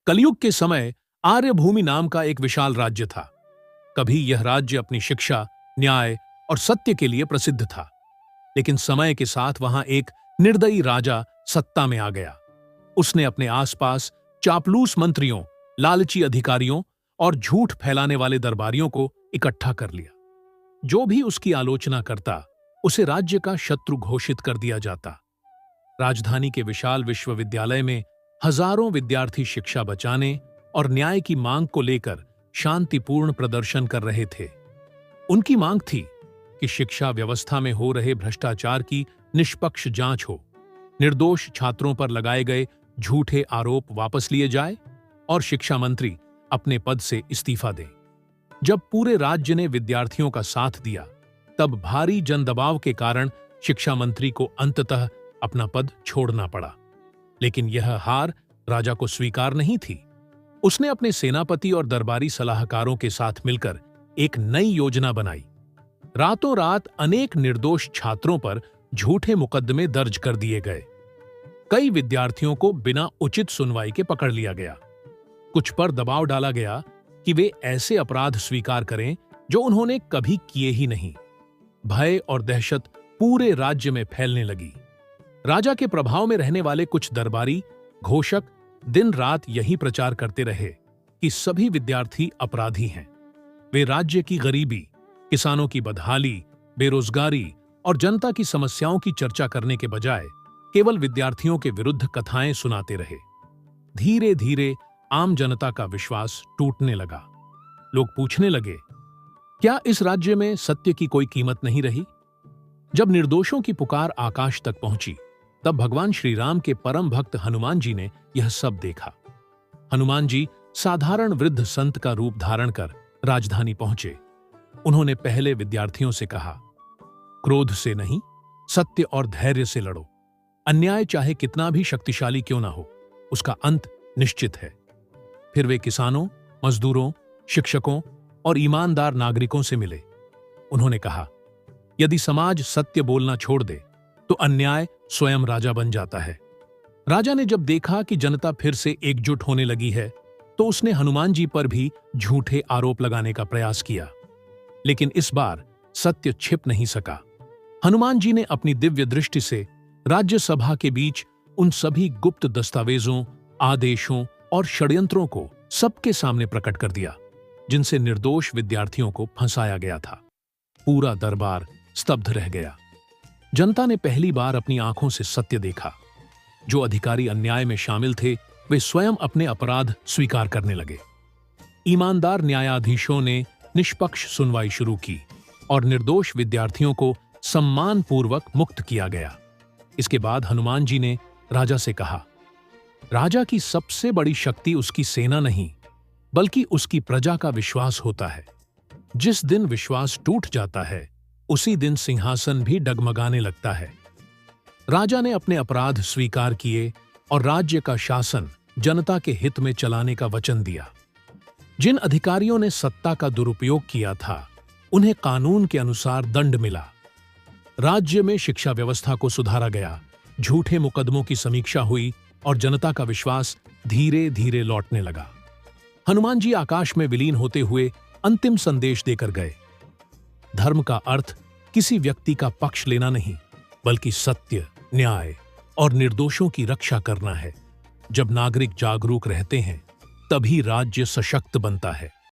कलयुग के समय आर्यभूमि नाम का एक विशाल राज्य था। कभी यह राज्य अपनी शिक्षा, न्याय और सत्य के लिए प्रसिद्ध था, लेकिन समय के साथ वहां एक निर्दयी राजा सत्ता में आ गया। उसने अपने आसपास चापलूस मंत्रियों, लालची अधिकारियों और झूठ फैलाने वाले दरबारियों को इकट्ठा कर लिया। जो भी उसकी आलोचना करता, उसे राज्य का शत्रु घोषित कर दिया जाता। राजधानी के विशाल विश्वविद्यालय में हजारों विद्यार्थी शिक्षा बचाने और न्याय की मांग को लेकर शांतिपूर्ण प्रदर्शन कर रहे थे। उनकी मांग थी कि शिक्षा व्यवस्था में हो रहे भ्रष्टाचार की निष्पक्ष जांच हो, निर्दोष छात्रों पर लगाए गए झूठे आरोप वापस लिए जाए और शिक्षा मंत्री अपने पद से इस्तीफा दें। जब पूरे राज्य ने विद्यार्थियों का साथ दिया, तब भारी जनदबाव के कारण शिक्षा मंत्री को अंततः अपना पद छोड़ना पड़ा। लेकिन यह हार राजा को स्वीकार नहीं थी। उसने अपने सेनापति और दरबारी सलाहकारों के साथ मिलकर एक नई योजना बनाई। रातों रात अनेक निर्दोष छात्रों पर झूठे मुकदमे दर्ज कर दिए गए। कई विद्यार्थियों को बिना उचित सुनवाई के पकड़ लिया गया। कुछ पर दबाव डाला गया कि वे ऐसे अपराध स्वीकार करें जो उन्होंने कभी किए ही नहीं। भय और दहशत पूरे राज्य में फैलने लगी। राजा के प्रभाव में रहने वाले कुछ दरबारी घोषक दिन रात यही प्रचार करते रहे कि सभी विद्यार्थी अपराधी हैं। वे राज्य की गरीबी, किसानों की बदहाली, बेरोजगारी और जनता की समस्याओं की चर्चा करने के बजाय केवल विद्यार्थियों के विरुद्ध कथाएं सुनाते रहे। धीरे धीरे आम जनता का विश्वास टूटने लगा। लोग पूछने लगे, क्या इस राज्य में सत्य की कोई कीमत नहीं रही? जब निर्दोषों की पुकार आकाश तक पहुंची, तब भगवान श्री राम के परम भक्त हनुमान जी ने यह सब देखा। हनुमान जी साधारण वृद्ध संत का रूप धारण कर राजधानी पहुंचे। उन्होंने पहले विद्यार्थियों से कहा, क्रोध से नहीं, सत्य और धैर्य से लड़ो। अन्याय चाहे कितना भी शक्तिशाली क्यों ना हो, उसका अंत निश्चित है। फिर वे किसानों, मजदूरों, शिक्षकों और ईमानदार नागरिकों से मिले। उन्होंने कहा, यदि समाज सत्य बोलना छोड़ दे तो अन्याय स्वयं राजा बन जाता है। राजा ने जब देखा कि जनता फिर से एकजुट होने लगी है, तो उसने हनुमान जी पर भी झूठे आरोप लगाने का प्रयास किया। लेकिन इस बार सत्य छिप नहीं सका। हनुमान जी ने अपनी दिव्य दृष्टि से राज्यसभा के बीच उन सभी गुप्त दस्तावेजों, आदेशों और षड्यंत्रों को सबके सामने प्रकट कर दिया, जिनसे निर्दोष विद्यार्थियों को फंसाया गया था। पूरा दरबार स्तब्ध रह गया। जनता ने पहली बार अपनी आंखों से सत्य देखा। जो अधिकारी अन्याय में शामिल थे, वे स्वयं अपने अपराध स्वीकार करने लगे। ईमानदार न्यायाधीशों ने निष्पक्ष सुनवाई शुरू की और निर्दोष विद्यार्थियों को सम्मानपूर्वक मुक्त किया गया। इसके बाद हनुमान जी ने राजा से कहा, राजा की सबसे बड़ी शक्ति उसकी सेना नहीं, बल्कि उसकी प्रजा का विश्वास होता है। जिस दिन विश्वास टूट जाता है, उसी दिन सिंहासन भी डगमगाने लगता है। राजा ने अपने अपराध स्वीकार किए और राज्य का शासन जनता के हित में चलाने का वचन दिया। जिन अधिकारियों ने सत्ता का दुरुपयोग किया था, उन्हें कानून के अनुसार दंड मिला। राज्य में शिक्षा व्यवस्था को सुधारा गया, झूठे मुकदमों की समीक्षा हुई और जनता का विश्वास धीरे धीरे लौटने लगा। हनुमान जी आकाश में विलीन होते हुए अंतिम संदेश देकर गए। धर्म का अर्थ किसी व्यक्ति का पक्ष लेना नहीं, बल्कि सत्य, न्याय और निर्दोषों की रक्षा करना है। जब नागरिक जागरूक रहते हैं, तभी राज्य सशक्त बनता है।